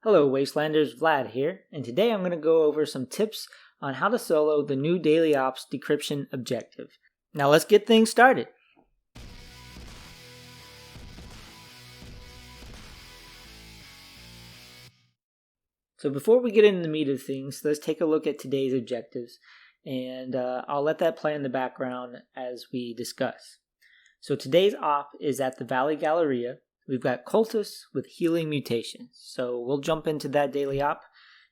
Hello Wastelanders, Vlad here, and today I'm going to go over some tips on how to solo the new Daily Ops Decryption Objective. Now let's get things started. So before we get into the meat of things, let's take a look at today's objectives, and I'll let that play in the background as we discuss. So today's op is at the Valley Galleria. We've got cultists with healing mutations. So we'll jump into that daily op,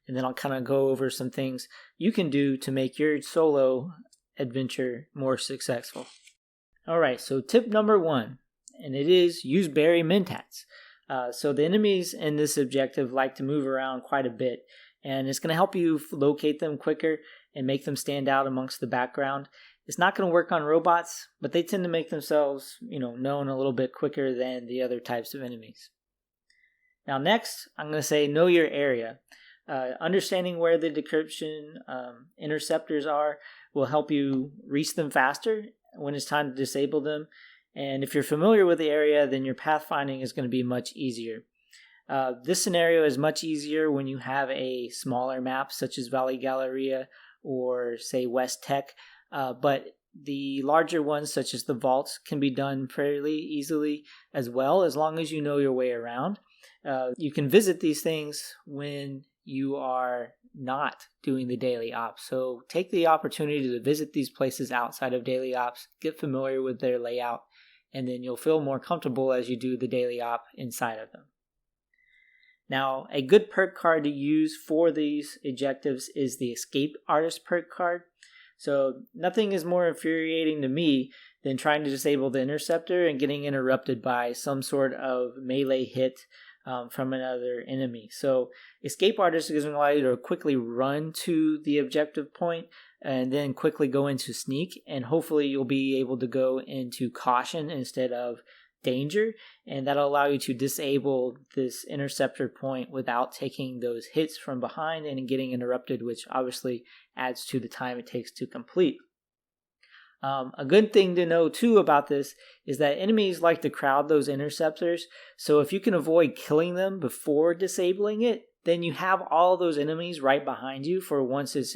and then I'll kind of go over some things you can do to make your solo adventure more successful. Alright, so tip number 1, and it is use Berry Mentats. So the enemies in this objective like to move around quite a bit, and it's going to help you locate them quicker and make them stand out amongst the background. It's not going to work on robots, but they tend to make themselves, known a little bit quicker than the other types of enemies. Now next, I'm going to say know your area. Understanding where the decryption interceptors are will help you reach them faster when it's time to disable them. And if you're familiar with the area, then your pathfinding is going to be much easier. This scenario is much easier when you have a smaller map, such as Valley Galleria or, say, West Tech. But the larger ones, such as the vaults, can be done fairly easily as well, as long as you know your way around. You can visit these things when you are not doing the daily ops. So take the opportunity to visit these places outside of daily ops, get familiar with their layout, and then you'll feel more comfortable as you do the daily op inside of them. Now, a good perk card to use for these objectives is the Escape Artist perk card. So nothing is more infuriating to me than trying to disable the interceptor and getting interrupted by some sort of melee hit from another enemy. So Escape Artist is going to allow you to quickly run to the objective point and then quickly go into sneak, and hopefully you'll be able to go into caution instead of danger, and that'll allow you to disable this interceptor point without taking those hits from behind and getting interrupted, which obviously adds to the time it takes to complete. A good thing to know too about this is that enemies like to crowd those interceptors, so if you can avoid killing them before disabling it, then you have all those enemies right behind you for once it's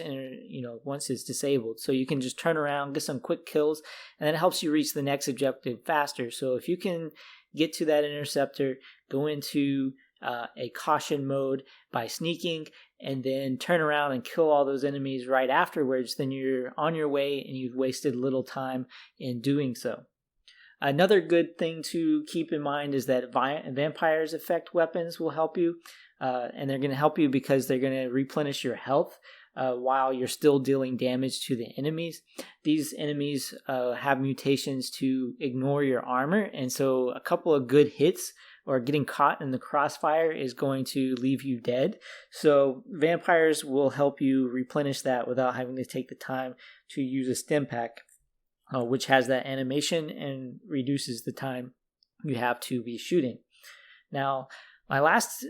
disabled. So you can just turn around, get some quick kills, and then it helps you reach the next objective faster. So if you can get to that interceptor, go into a caution mode by sneaking, and then turn around and kill all those enemies right afterwards, then you're on your way and you've wasted little time in doing so. Another good thing to keep in mind is that vampires effect weapons will help you, and they're going to help you because they're going to replenish your health while you're still dealing damage to the enemies. These enemies have mutations to ignore your armor, and so a couple of good hits or getting caught in the crossfire is going to leave you dead. So vampires will help you replenish that without having to take the time to use a stim pack, which has that animation and reduces the time you have to be shooting. Now, my last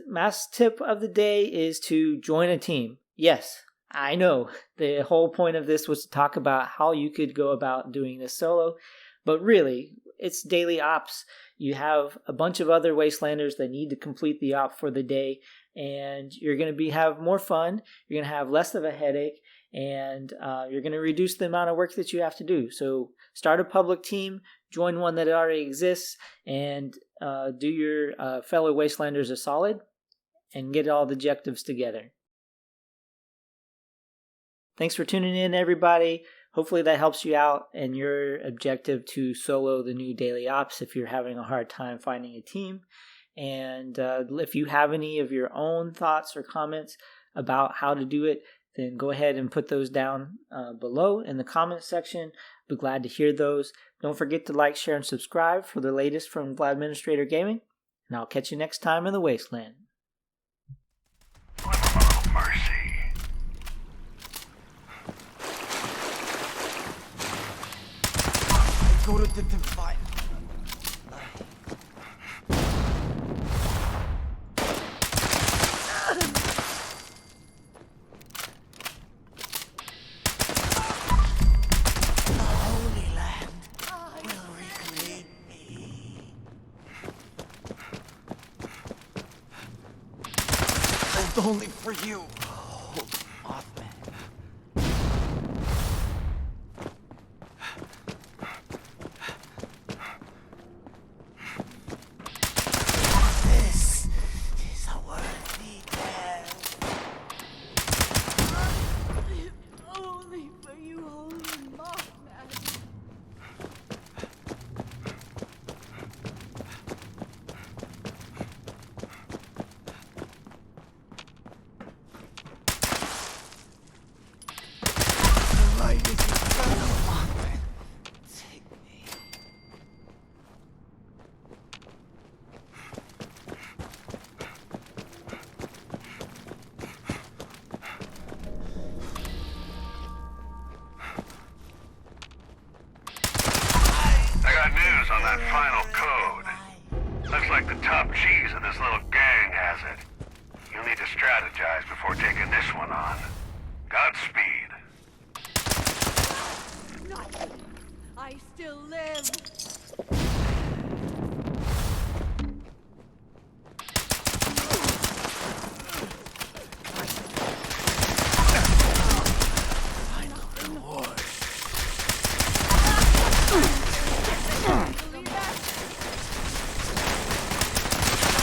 tip of the day is to join a team. Yes, I know the whole point of this was to talk about how you could go about doing this solo, but really, it's daily ops. You have a bunch of other Wastelanders that need to complete the op for the day, and you're going to have more fun, you're going to have less of a headache, and you're going to reduce the amount of work that you have to do. So start a public team, join one that already exists, and do your fellow Wastelanders a solid, and get all the objectives together. Thanks for tuning in, everybody. Hopefully that helps you out in your objective to solo the new daily ops if you're having a hard time finding a team. And if you have any of your own thoughts or comments about how to do it, then go ahead and put those down below in the comment section. Be glad to hear those. Don't forget to like, share, and subscribe for the latest from Vladministrator Gaming. And I'll catch you next time in the Wasteland. Mercy. Go to the divide. Only for you. Hold off, man. This is a worthy death. Only for you, holy Mothman. The light is eternal, Mothman. Take me. I got news on that final code. Looks like the top cheese in this little gang has it. You'll need to strategize before taking this one on. Godspeed. Not. I still live. Final reward. Believe that?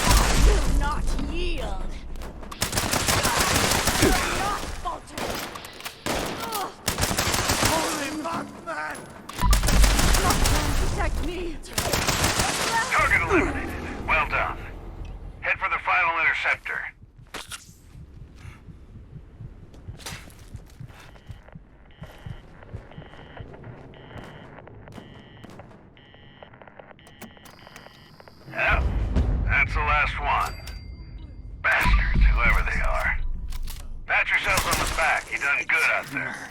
I will not yield. I will not falter. Holy Mothman! Mothman, protect me. Target eliminated. Well done. Head for the final interceptor. Yep, that's the last one. Bastards, whoever they are. Pat yourselves on the back. You done good out there.